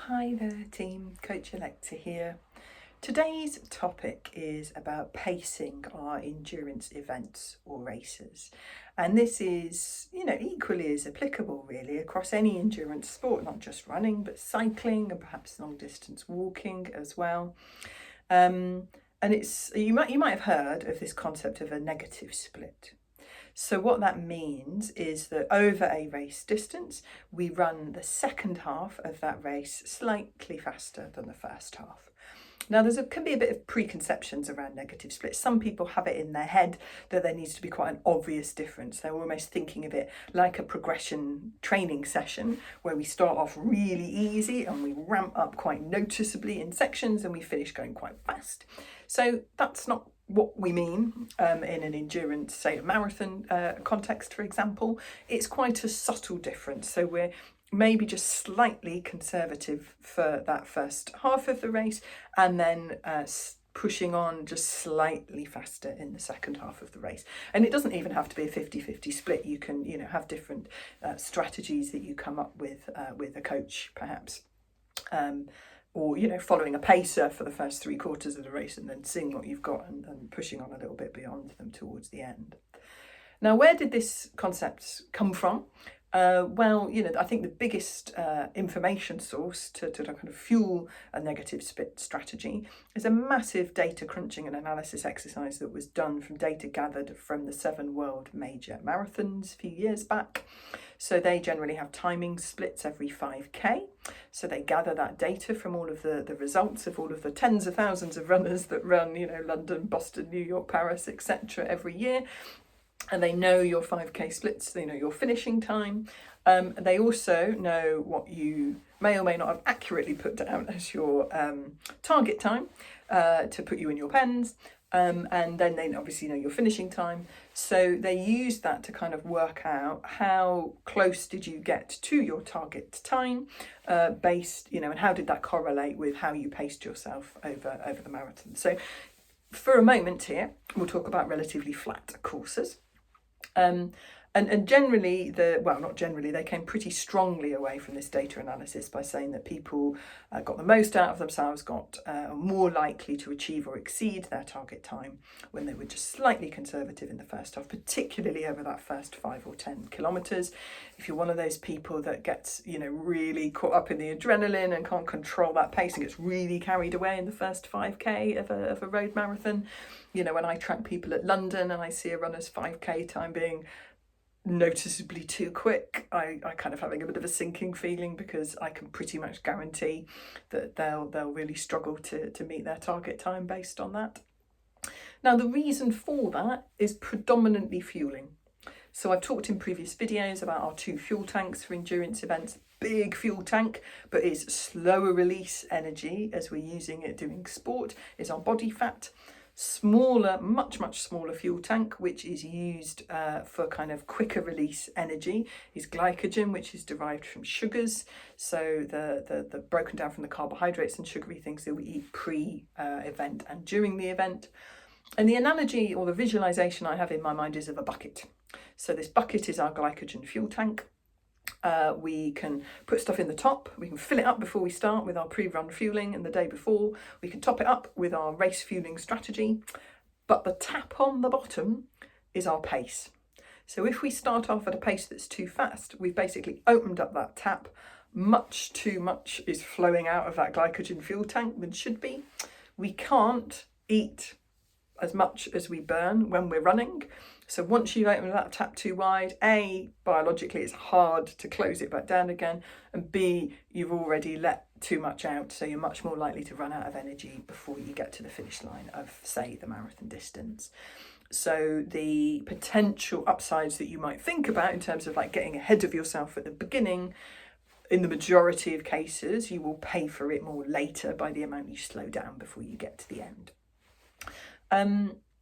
Hi there team, Coach Electa here. Today's topic is about pacing our endurance events or races. And this is, equally as applicable really across any endurance sport, not just running, but cycling and perhaps long distance walking as well. And you might have heard of this concept of a negative split. So what that means is that over a race distance, we run the second half of that race slightly faster than the first half. Now, can be a bit of preconceptions around negative splits. Some people have it in their head that there needs to be quite an obvious difference. They're almost thinking of it like a progression training session where we start off really easy and we ramp up quite noticeably in sections and we finish going quite fast. So that's not what we mean in an endurance, say a marathon context, for example. It's quite a subtle difference. So we're maybe just slightly conservative for that first half of the race and then pushing on just slightly faster in the second half of the race. And it doesn't even have to be a 50-50 split. You can, have different strategies that you come up with a coach, perhaps. Or, following a pacer for the first 3/4 of the race and then seeing what you've got and pushing on a little bit beyond them towards the end. Now, where did this concept come from? I think the biggest information source to kind of fuel a negative split strategy is a massive data crunching and analysis exercise that was done from data gathered from the 7 world major marathons a few years back. So they generally have timing splits every 5K. So they gather that data from all of the results of all of the tens of thousands of runners that run, London, Boston, New York, Paris, etc. every year. And they know your 5K splits, they know your finishing time. They also know what you may or may not have accurately put down as your target time to put you in your pens. And then they obviously know your finishing time. So they use that to kind of work out how close did you get to your target time based, and how did that correlate with how you paced yourself over the marathon. So for a moment here, we'll talk about relatively flat courses. And generally, they came pretty strongly away from this data analysis by saying that people got the most out of themselves, are more likely to achieve or exceed their target time when they were just slightly conservative in the first half, particularly over that first 5 or 10 kilometres. If you're one of those people that gets, really caught up in the adrenaline and can't control that pace and gets really carried away in the first 5K of a road marathon, when I track people at London and I see a runner's 5K time being noticeably too quick, I kind of having a bit of a sinking feeling because I can pretty much guarantee that they'll really struggle to meet their target time based on that. Now, the reason for that is predominantly fueling. So I've talked in previous videos about our 2 fuel tanks for endurance events. Big fuel tank, but it's slower release energy as we're using it doing sport, is our body fat. Smaller, much smaller fuel tank, which is used for kind of quicker release energy, is glycogen, which is derived from sugars. So the broken down from the carbohydrates and sugary things that we eat pre-event and during the event. And the analogy or the visualization I have in my mind is of a bucket. So this bucket is our glycogen fuel tank. We can put stuff in the top, we can fill it up before we start with our pre-run fueling, and the day before we can top it up with our race fueling strategy. But the tap on the bottom is our pace. So if we start off at a pace that's too fast, we've basically opened up that tap. Much too much is flowing out of that glycogen fuel tank than should be. We can't eat as much as we burn when we're running. So once you've opened that tap too wide, A, biologically it's hard to close it back down again, and B, you've already let too much out, so you're much more likely to run out of energy before you get to the finish line of, say, the marathon distance. So the potential upsides that you might think about in terms of like getting ahead of yourself at the beginning, in the majority of cases, you will pay for it more later by the amount you slow down before you get to the end.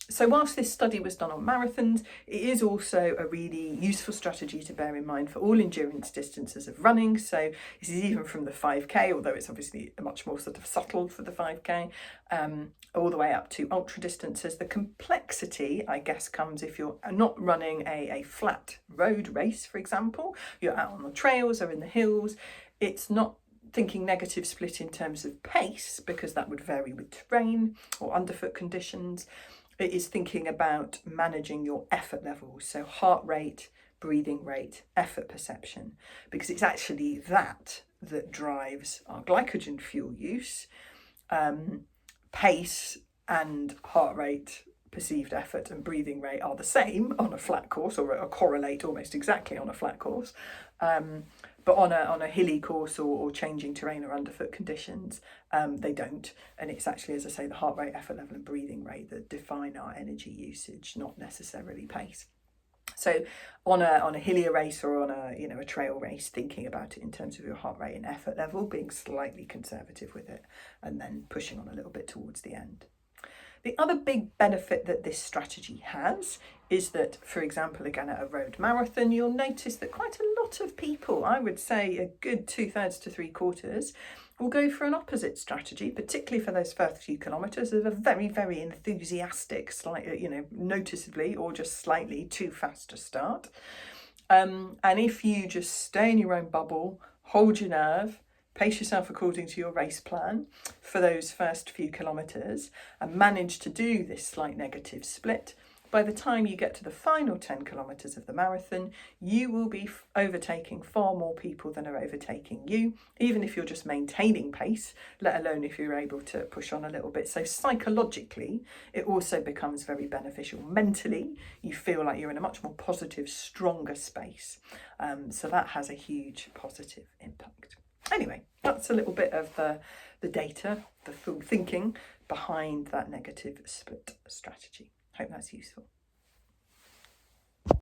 So whilst this study was done on marathons, it is also a really useful strategy to bear in mind for all endurance distances of running. So this is even from the 5K, although it's obviously a much more sort of subtle for the 5K, all the way up to ultra distances. The complexity, I guess, comes if you're not running a flat road race, for example. You're out on the trails or in the hills. It's not thinking negative split in terms of pace, because that would vary with terrain or underfoot conditions. It is thinking about managing your effort levels, so heart rate, breathing rate, effort perception, because it's actually that drives our glycogen fuel use. Pace and heart rate, perceived effort and breathing rate are the same on a flat course, or correlate almost exactly on a flat course. But on a hilly course or changing terrain or underfoot conditions, they don't. And it's actually, as I say, the heart rate, effort level and breathing rate that define our energy usage, not necessarily pace. So on a hillier race or on a trail race, thinking about it in terms of your heart rate and effort level, being slightly conservative with it, and then pushing on a little bit towards the end. The other big benefit that this strategy has is that, for example, again at a road marathon, you'll notice that quite a lot of people, I would say a good 2/3 to 3/4, will go for an opposite strategy, particularly for those first few kilometres, of a very, very enthusiastic, slightly, noticeably or just slightly too fast to start. And if you just stay in your own bubble, hold your nerve, pace yourself according to your race plan for those first few kilometres and manage to do this slight negative split, by the time you get to the final 10 kilometres of the marathon, you will be overtaking far more people than are overtaking you, even if you're just maintaining pace, let alone if you're able to push on a little bit. So psychologically, it also becomes very beneficial. Mentally, you feel like you're in a much more positive, stronger space. So that has a huge positive impact. Anyway, that's a little bit of the data, the thinking behind that negative split strategy. Hope that's useful.